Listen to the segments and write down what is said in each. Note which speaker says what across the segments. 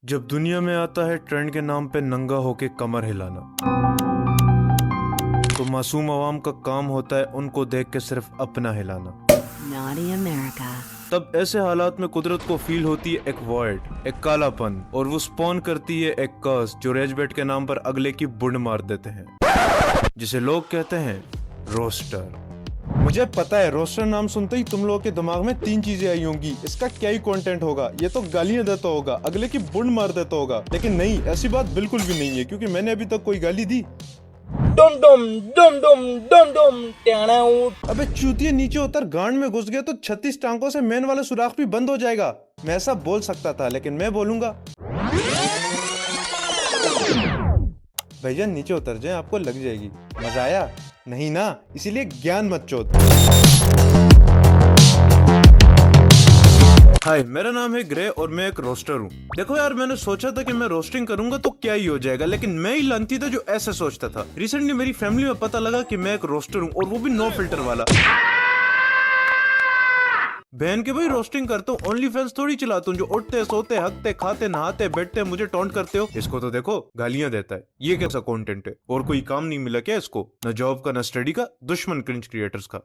Speaker 1: जब दुनिया में आता है ट्रेंड के नाम पे नंगा होके कमर हिलाना, तो मासूम आवाम का काम होता है उनको देख के सिर्फ अपना हिलाना।
Speaker 2: Naughty America.
Speaker 1: तब ऐसे हालात में कुदरत को फील होती है एक वॉइड, एक कालापन, और वो स्पॉन करती है एक कर्स जो रेजबेट के नाम पर अगले की बुंड मार देते हैं, जिसे लोग कहते हैं रोस्टर। मुझे पता है रोस्टर नाम सुनते ही तुम लोगों के दिमाग में तीन चीजें आई होंगी, इसका क्या ही कंटेंट होगा, ये तो गालियां देता होगा, अगले की बुंड मार देता होगा। लेकिन नहीं, ऐसी बात बिल्कुल भी नहीं है, क्योंकि मैंने अभी तक कोई गाली दी?
Speaker 3: डुम डुम डुम डुम डुम डुम टेढ़ा उठ।
Speaker 1: अबे चूतिया, नीचे उतर, गांड में घुस गया तो 36 टांकों से मेन वाला सुराख भी बंद हो जाएगा। मैं ऐसा बोल सकता था, लेकिन मैं बोलूंगा भैया नीचे उतर जाए, आपको लग जाएगी। मजा आया? नहीं ना, इसीलिए ज्ञान मत चोद। हाय, मेरा नाम है ग्रे और मैं एक रोस्टर हूँ। देखो यार, मैंने सोचा था कि मैं रोस्टिंग करूंगा तो क्या ही हो जाएगा, लेकिन मैं ही लंती था जो ऐसे सोचता था। रिसेंटली मेरी फैमिली में पता लगा कि मैं एक रोस्टर हूँ, और वो भी नो फिल्टर वाला। बहन के भाई रोस्टिंग करता हूँ, ओनली फैंस थोड़ी चलाता हूँ जो उठते सोते हकते खाते नहाते बैठते मुझे टॉन्ट करते हो। इसको तो देखो गालियां देता है, ये कैसा कंटेंट है? और कोई काम नहीं मिला क्या इसको? न जॉब का, न स्टडी का, दुश्मन क्रिंज क्रिएटर्स का।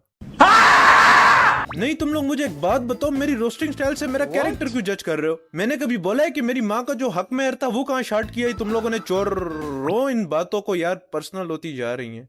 Speaker 1: नहीं, तुम लोग मुझे एक बात बताओ, मेरी रोस्टिंग स्टाइल से मेरा कैरेक्टर क्यों जज कर रहे हो? मैंने कभी बोला है कि मेरी माँ का जो हक मेहर था वो कहाँ शार्ट किया है तुम लोगों ने? चोर रो इन बातों को यार, पर्सनल होती जा रही है।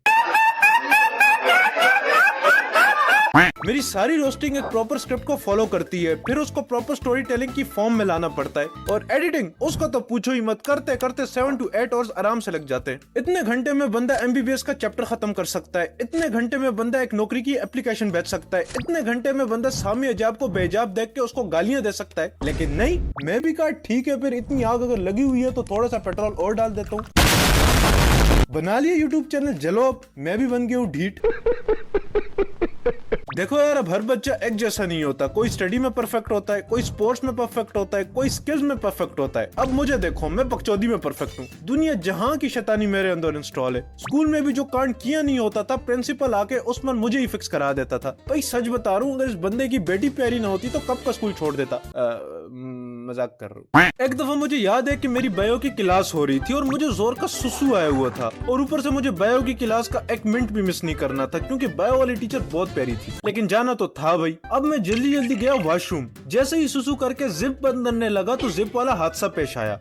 Speaker 1: मेरी सारी रोस्टिंग एक प्रॉपर स्क्रिप्ट को फॉलो करती है, फिर उसको प्रॉपर स्टोरी टेलिंग की फॉर्म में लाना पड़ता है, और एडिटिंग उसका तो पूछो ही मत, करते करते 7 to 8 आवर्स आराम से लग जाते हैं। इतने घंटे में बंदा MBBS का चैप्टर खत्म कर सकता है, इतने घंटे में बंदा एक नौकरी की एप्लीकेशन भेज सकता है, इतने घंटे में बंदा सामी अजाब को बेजाब देख के उसको गालियां दे सकता है। लेकिन नहीं, मैं भी कहा ठीक है, फिर इतनी आग अगर लगी हुई है तो थोड़ा सा पेट्रोल और डाल देता हूँ। बना लिया यूट्यूब चैनल, जलो अब मैं भी बन गया हूँ ढीठ। देखो यार, अब हर बच्चा एक जैसा नहीं होता। कोई स्टडी में परफेक्ट होता है, कोई स्पोर्ट्स में परफेक्ट होता है, कोई स्किल्स में परफेक्ट होता है। अब मुझे देखो, मैं बकचोदी में परफेक्ट हूँ। दुनिया जहां की शैतानी मेरे अंदर इंस्टॉल है। स्कूल में भी जो कांड किया नहीं होता था, प्रिंसिपल आके उस पर मुझे ही फिक्स करा देता था। भाई सच बता रहा हूँ, अगर इस बंदे की बेटी प्यारी ना होती तो कब का स्कूल छोड़ देता। मजाक कर रहा हूँ। एक दफा मुझे याद है कि मेरी बायो की क्लास हो रही थी और मुझे जोर का सुसु आया हुआ था, और ऊपर से मुझे बायो की क्लास का एक मिनट भी मिस नहीं करना था, क्योंकि बायो वाली टीचर बहुत प्यारी थी। लेकिन जाना तो था भाई। अब मैं जल्दी जल्दी गया वॉशरूम। जैसे ही सुसु करके जिप बंद करने लगा तो जिप वाला हादसा पेश आया।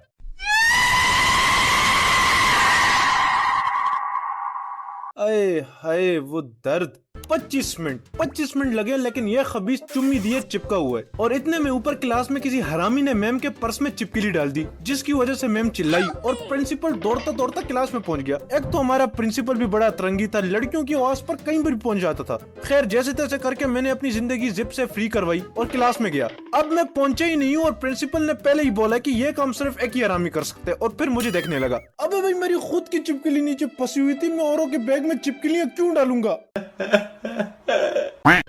Speaker 1: अरे हाय, वो दर्द। 25 मिनट लगे, लेकिन ये खबीस चुम्मी दिए चिपका हुआ है। और इतने में ऊपर क्लास में किसी हरामी ने मैम के पर्स में चिपकली डाल दी, जिसकी वजह से मैम चिल्लाई और प्रिंसिपल दौड़ता दौड़ता क्लास में पहुंच गया। एक तो हमारा प्रिंसिपल भी बड़ा अतरंगी था, लड़कियों की आवाज पर कहीं भी पहुंच जाता था। खैर, जैसे तैसे करके मैंने अपनी जिंदगी जिप से फ्री करवाई और क्लास में गया। अब मैं पहुंचा ही नहीं हूँ और प्रिंसिपल ने पहले ही बोला कि ये काम सिर्फ एक ही हरामी कर सकते हैं, और फिर मुझे देखने लगा। अबे भाई, मेरी खुद की चिपकली नीचे फंसी हुई थी, मैं औरों के बैग में चिपकलियां क्यों डालूंगा?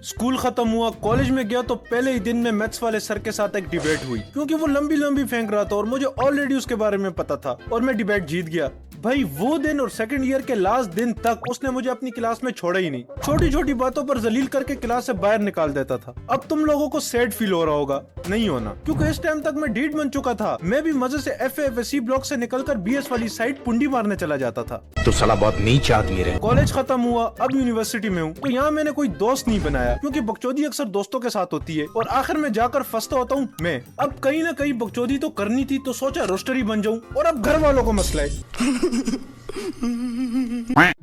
Speaker 1: स्कूल खत्म हुआ, कॉलेज में गया तो पहले ही दिन में मैथ्स वाले सर के साथ एक डिबेट हुई, क्योंकि वो लंबी लंबी फेंक रहा था और मुझे ऑलरेडी उसके बारे में पता था, और मैं डिबेट जीत गया। भाई वो दिन और सेकंड ईयर के लास्ट दिन तक उसने मुझे अपनी क्लास में छोड़ा ही नहीं। छोटी छोटी बातों पर जलील करके क्लास से बाहर निकाल देता था। अब तुम लोगों को सैड फील हो रहा होगा, नहीं होना, क्योंकि इस टाइम तक मैं ढीठ बन चुका था। मैं भी मजे से FA/FSC ब्लॉक से निकलकर BS वाली साइड पुंडी मारने चला जाता था।
Speaker 4: तो साला बहुत नीच आदमी रहे।
Speaker 1: कॉलेज खत्म हुआ, अब यूनिवर्सिटी में हूँ, तो यहाँ मैंने कोई दोस्त नहीं बनाया, क्योंकि बकचोदी अक्सर दोस्तों के साथ होती है और आखिर में जाकर फंसता होता हूँ मैं। अब कहीं ना कहीं बकचोदी तो करनी थी, तो सोचा रोस्टर ही बन जाऊं, और अब घर वालों को मसला है।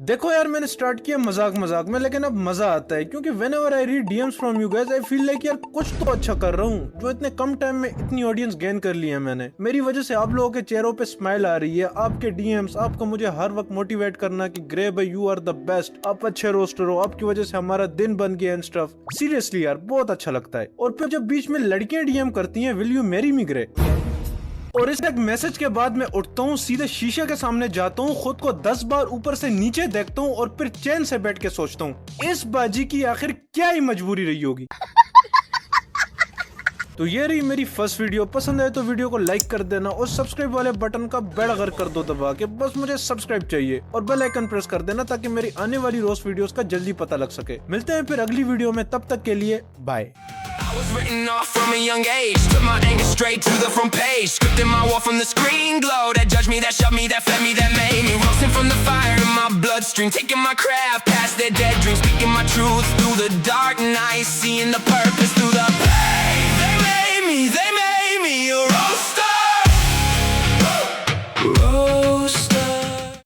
Speaker 1: देखो यार, मैंने स्टार्ट किया मजाक मजाक में, लेकिन अब मजा आता है, क्योंकि whenever I read DMs from you guys, I feel like यार कुछ तो अच्छा कर रहा हूँ, जो इतने कम टाइम में इतनी ऑडियंस गेन कर ली है मैंने। मेरी वजह से आप लोगों के चेहरों पे स्माइल आ रही है, आपके DMs आपको मुझे हर वक्त मोटिवेट करना कि ग्रे भाई यू आर द बेस्ट, आप अच्छे रोस्टर हो, आपकी वजह से हमारा दिन बन गया एंड स्टफ। सीरियसली यार, बहुत अच्छा लगता है। और फिर जब बीच में लड़कियां DM करती हैं, will you marry me grey, और इस एक मैसेज के बाद मैं उठता हूँ, सीधे शीशे के सामने जाता हूँ, खुद को 10 बार ऊपर से नीचे देखता हूँ, और फिर चैन से बैठ के सोचता हूँ इस बाजी की आखिर क्या ही मजबूरी रही होगी। तो ये रही मेरी फर्स्ट वीडियो। पसंद आए तो वीडियो को लाइक कर देना, और सब्सक्राइब वाले बटन का बेड़ा गर्क कर दो दबा के। बस मुझे सब्सक्राइब चाहिए, और बेल आइकन प्रेस कर देना ताकि मेरी आने वाली रोज वीडियोस का जल्दी पता लग सके। मिलते हैं फिर अगली वीडियो में, तब तक के लिए bye.
Speaker 5: was written off from a young age. Took my anger straight to the front page. Scripted my war from the screen glow. That judged me, that shoved me, that fed me, that made me. Roasting from the fire in my bloodstream. Taking my craft past their dead dreams. Speaking my truth through the dark night. Seeing the purpose.